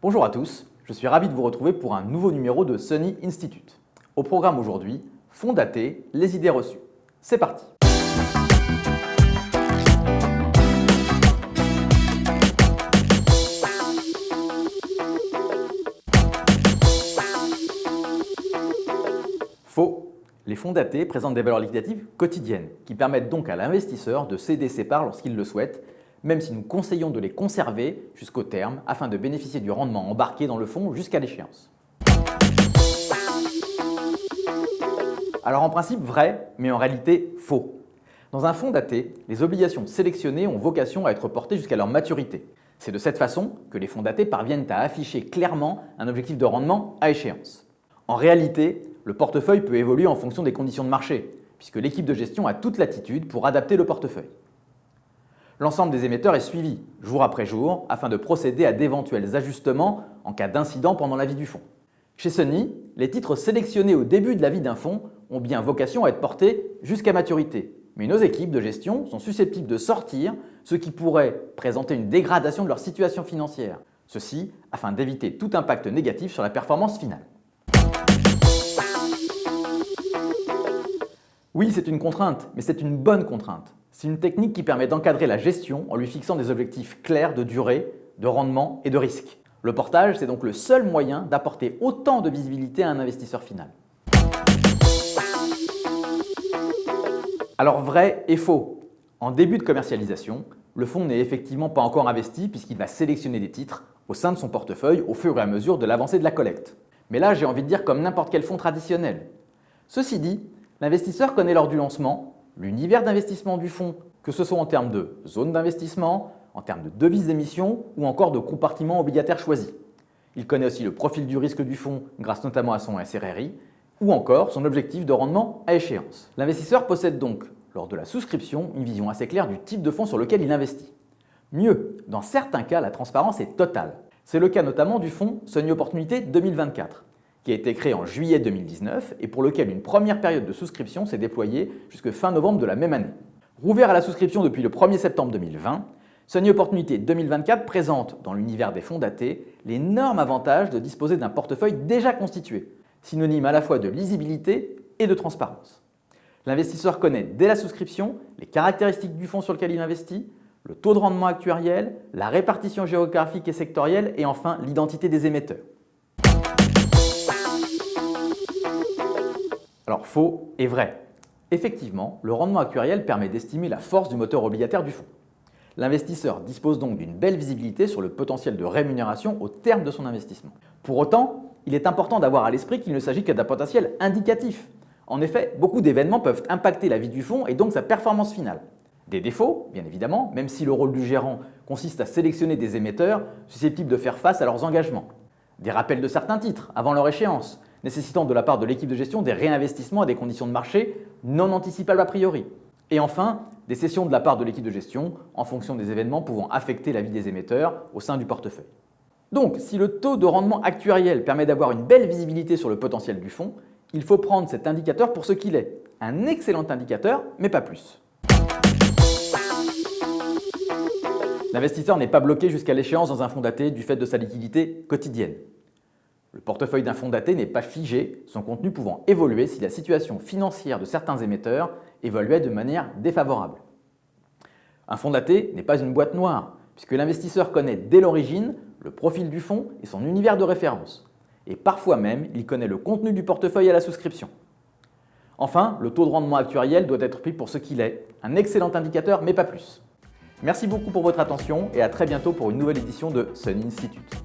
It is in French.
Bonjour à tous, je suis ravi de vous retrouver pour un nouveau numéro de Sunny Institute. Au programme aujourd'hui, fonds datés, les idées reçues. C'est parti. Faux. Les fonds datés présentent des valeurs liquidatives quotidiennes qui permettent donc à l'investisseur de céder ses parts lorsqu'il le souhaite, même si nous conseillons de les conserver jusqu'au terme afin de bénéficier du rendement embarqué dans le fonds jusqu'à l'échéance. Alors en principe vrai, mais en réalité faux. Dans un fonds daté, les obligations sélectionnées ont vocation à être portées jusqu'à leur maturité. C'est de cette façon que les fonds datés parviennent à afficher clairement un objectif de rendement à échéance. En réalité, le portefeuille peut évoluer en fonction des conditions de marché, puisque l'équipe de gestion a toute latitude pour adapter le portefeuille. L'ensemble des émetteurs est suivi, jour après jour, afin de procéder à d'éventuels ajustements en cas d'incident pendant la vie du fonds. Chez Sunny, les titres sélectionnés au début de la vie d'un fonds ont bien vocation à être portés jusqu'à maturité, mais nos équipes de gestion sont susceptibles de sortir ce qui pourrait présenter une dégradation de leur situation financière, ceci afin d'éviter tout impact négatif sur la performance finale. Oui, c'est une contrainte, mais c'est une bonne contrainte. C'est une technique qui permet d'encadrer la gestion en lui fixant des objectifs clairs de durée, de rendement et de risque. Le portage, c'est donc le seul moyen d'apporter autant de visibilité à un investisseur final. Alors vrai et faux. En début de commercialisation, le fonds n'est effectivement pas encore investi puisqu'il va sélectionner des titres au sein de son portefeuille au fur et à mesure de l'avancée de la collecte. Mais là, j'ai envie de dire comme n'importe quel fonds traditionnel. Ceci dit, l'investisseur connaît lors du lancement l'univers d'investissement du fonds, que ce soit en termes de zone d'investissement, en termes de devises d'émission ou encore de compartiments obligataires choisis. Il connaît aussi le profil du risque du fonds grâce notamment à son SRRI ou encore son objectif de rendement à échéance. L'investisseur possède donc, lors de la souscription, une vision assez claire du type de fonds sur lequel il investit. Mieux, dans certains cas, la transparence est totale. C'est le cas notamment du fonds Sunny Opportunité 2024. Qui a été créé en juillet 2019 et pour lequel une première période de souscription s'est déployée jusqu'à fin novembre de la même année. Rouvert à la souscription depuis le 1er septembre 2020, Sunny Opportunité 2024 présente, dans l'univers des fonds datés, l'énorme avantage de disposer d'un portefeuille déjà constitué, synonyme à la fois de lisibilité et de transparence. L'investisseur connaît dès la souscription les caractéristiques du fonds sur lequel il investit, le taux de rendement actuariel, la répartition géographique et sectorielle et enfin l'identité des émetteurs. Alors faux et vrai. Effectivement, le rendement actuariel permet d'estimer la force du moteur obligataire du fonds. L'investisseur dispose donc d'une belle visibilité sur le potentiel de rémunération au terme de son investissement. Pour autant, il est important d'avoir à l'esprit qu'il ne s'agit que d'un potentiel indicatif. En effet, beaucoup d'événements peuvent impacter la vie du fonds et donc sa performance finale. Des défauts, bien évidemment, même si le rôle du gérant consiste à sélectionner des émetteurs susceptibles de faire face à leurs engagements. Des rappels de certains titres avant leur échéance, nécessitant de la part de l'équipe de gestion des réinvestissements à des conditions de marché non anticipables a priori. Et enfin, des cessions de la part de l'équipe de gestion en fonction des événements pouvant affecter la vie des émetteurs au sein du portefeuille. Donc, si le taux de rendement actuariel permet d'avoir une belle visibilité sur le potentiel du fonds, il faut prendre cet indicateur pour ce qu'il est, un excellent indicateur, mais pas plus. L'investisseur n'est pas bloqué jusqu'à l'échéance dans un fonds daté du fait de sa liquidité quotidienne. Le portefeuille d'un fonds daté n'est pas figé, son contenu pouvant évoluer si la situation financière de certains émetteurs évoluait de manière défavorable. Un fonds daté n'est pas une boîte noire, puisque l'investisseur connaît dès l'origine le profil du fonds et son univers de référence. Et parfois même, il connaît le contenu du portefeuille à la souscription. Enfin, le taux de rendement actuariel doit être pris pour ce qu'il est, un excellent indicateur, mais pas plus. Merci beaucoup pour votre attention et à très bientôt pour une nouvelle édition de Sunny Institute.